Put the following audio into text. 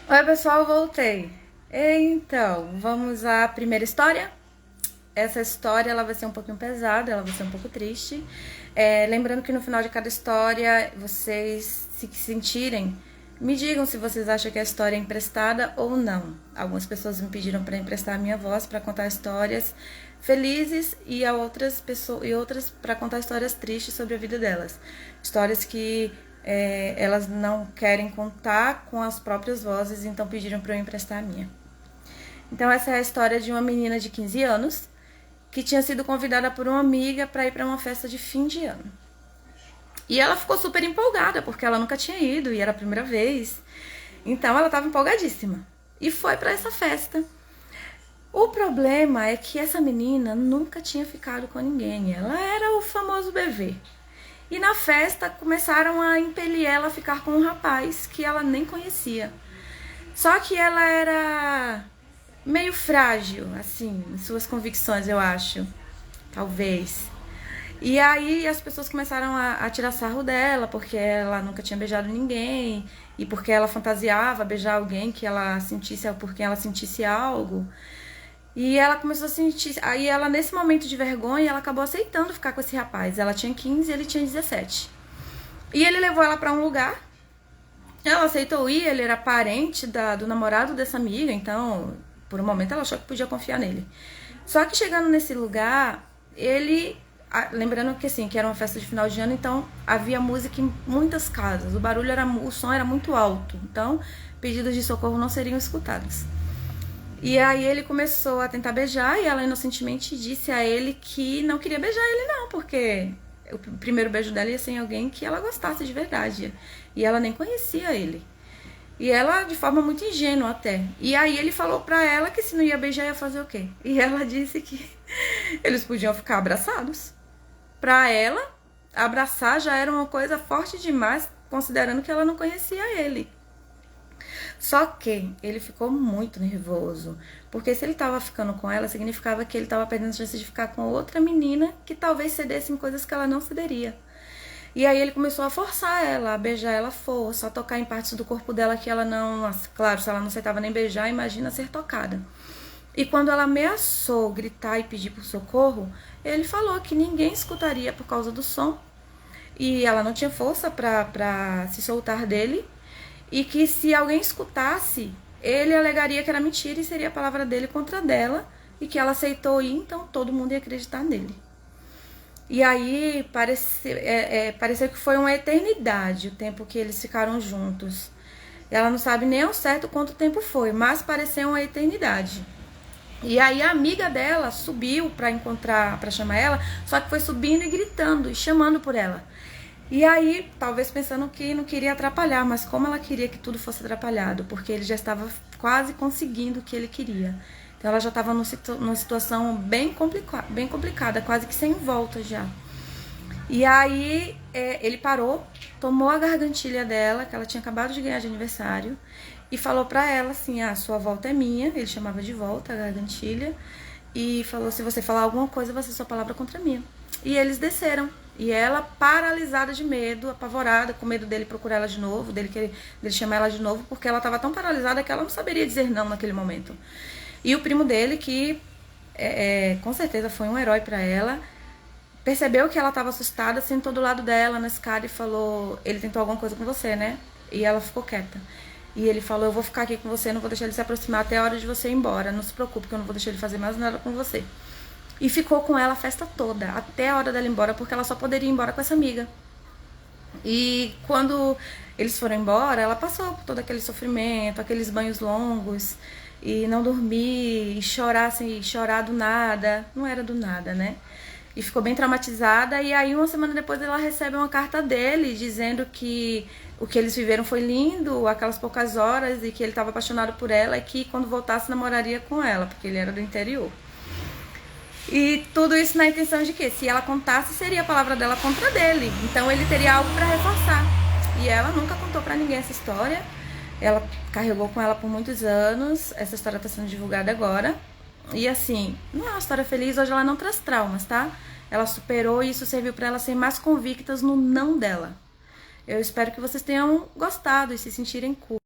Oi, pessoal, voltei. Então, vamos à primeira história. Essa história ela vai ser um pouquinho pesada, ela vai ser um pouco triste. Lembrando que no final de cada história, vocês se sentirem, me digam se vocês acham que a história é emprestada ou não. Algumas pessoas me pediram para emprestar a minha voz para contar histórias felizes e outras para contar histórias tristes sobre a vida delas. Histórias que elas não querem contar com as próprias vozes, então pediram para eu emprestar a minha. Então essa é a história de uma menina de 15 anos que tinha sido convidada por uma amiga para ir para uma festa de fim de ano. E ela ficou super empolgada, porque ela nunca tinha ido e era a primeira vez. Então ela estava empolgadíssima e foi para essa festa. O problema é que essa menina nunca tinha ficado com ninguém. Ela era o famoso bebê. E na festa começaram a impelir ela a ficar com um rapaz que ela nem conhecia. Só que ela era meio frágil, assim, em suas convicções, eu acho. Talvez. E aí as pessoas começaram a tirar sarro dela, porque ela nunca tinha beijado ninguém, e porque ela fantasiava beijar alguém que ela sentisse, por quem ela sentisse algo. E ela começou a sentir. Aí ela, nesse momento de vergonha, ela acabou aceitando ficar com esse rapaz. Ela tinha 15 e ele tinha 17. E ele levou ela pra um lugar. Ela aceitou ir, ele era parente do namorado dessa amiga, então, por um momento, ela achou que podia confiar nele. Só que chegando nesse lugar, ele. Lembrando que assim, que era uma festa de final de ano, então havia música em muitas casas. O som era muito alto. Então, pedidos de socorro não seriam escutados. E aí ele começou a tentar beijar e ela inocentemente disse a ele que não queria beijar ele não, porque o primeiro beijo dela ia ser em alguém que ela gostasse de verdade. E ela nem conhecia ele. E ela de forma muito ingênua até. E aí ele falou pra ela que se não ia beijar ia fazer o quê? E ela disse que eles podiam ficar abraçados. Pra ela, abraçar já era uma coisa forte demais, considerando que ela não conhecia ele. Só que ele ficou muito nervoso, porque se ele estava ficando com ela, significava que ele estava perdendo a chance de ficar com outra menina que talvez cedesse em coisas que ela não cederia. E aí ele começou a forçar ela, a beijar ela à força, a tocar em partes do corpo dela que ela não... Claro, se ela não aceitava nem beijar, imagina ser tocada. E quando ela ameaçou gritar e pedir por socorro, ele falou que ninguém escutaria por causa do som. E ela não tinha força para se soltar dele. E que se alguém escutasse, ele alegaria que era mentira e seria a palavra dele contra a dela. E que ela aceitou ir, então todo mundo ia acreditar nele. E aí pareceu que foi uma eternidade o tempo que eles ficaram juntos. Ela não sabe nem ao certo quanto tempo foi, mas pareceu uma eternidade. E aí a amiga dela subiu para chamar ela, só que foi subindo e gritando e chamando por ela. E aí, talvez pensando que não queria atrapalhar, mas como ela queria que tudo fosse atrapalhado, porque ele já estava quase conseguindo o que ele queria. Então ela já estava numa situação bem complicada, quase que sem volta já. E aí ele parou, tomou a gargantilha dela, que ela tinha acabado de ganhar de aniversário, e falou pra ela assim, sua volta é minha, ele chamava de volta a gargantilha, e falou, se você falar alguma coisa, vai ser sua palavra contra a minha. E eles desceram. E ela, paralisada de medo, apavorada, com medo dele procurar ela de novo, dele chamar ela de novo, porque ela estava tão paralisada que ela não saberia dizer não naquele momento. E o primo dele, que com certeza foi um herói para ela, percebeu que ela estava assustada, sentou do lado dela na escada e falou, ele tentou alguma coisa com você, né? E ela ficou quieta. E ele falou, eu vou ficar aqui com você, não vou deixar ele se aproximar até a hora de você ir embora, não se preocupe que eu não vou deixar ele fazer mais nada com você. E ficou com ela a festa toda, até a hora dela ir embora, porque ela só poderia ir embora com essa amiga. E quando eles foram embora, ela passou por todo aquele sofrimento, aqueles banhos longos, e não dormir, e chorar assim, chorar do nada. Não era do nada, né? E ficou bem traumatizada, e aí uma semana depois ela recebe uma carta dele, dizendo que o que eles viveram foi lindo, aquelas poucas horas, e que ele estava apaixonado por ela, e que quando voltasse namoraria com ela, porque ele era do interior. E tudo isso na intenção de que, se ela contasse, seria a palavra dela contra dele. Então ele teria algo para reforçar. E ela nunca contou para ninguém essa história. Ela carregou com ela por muitos anos. Essa história está sendo divulgada agora. E assim, não é uma história feliz, hoje ela não traz traumas, tá? Ela superou e isso serviu para ela ser mais convictas no não dela. Eu espero que vocês tenham gostado e se sentirem culpados.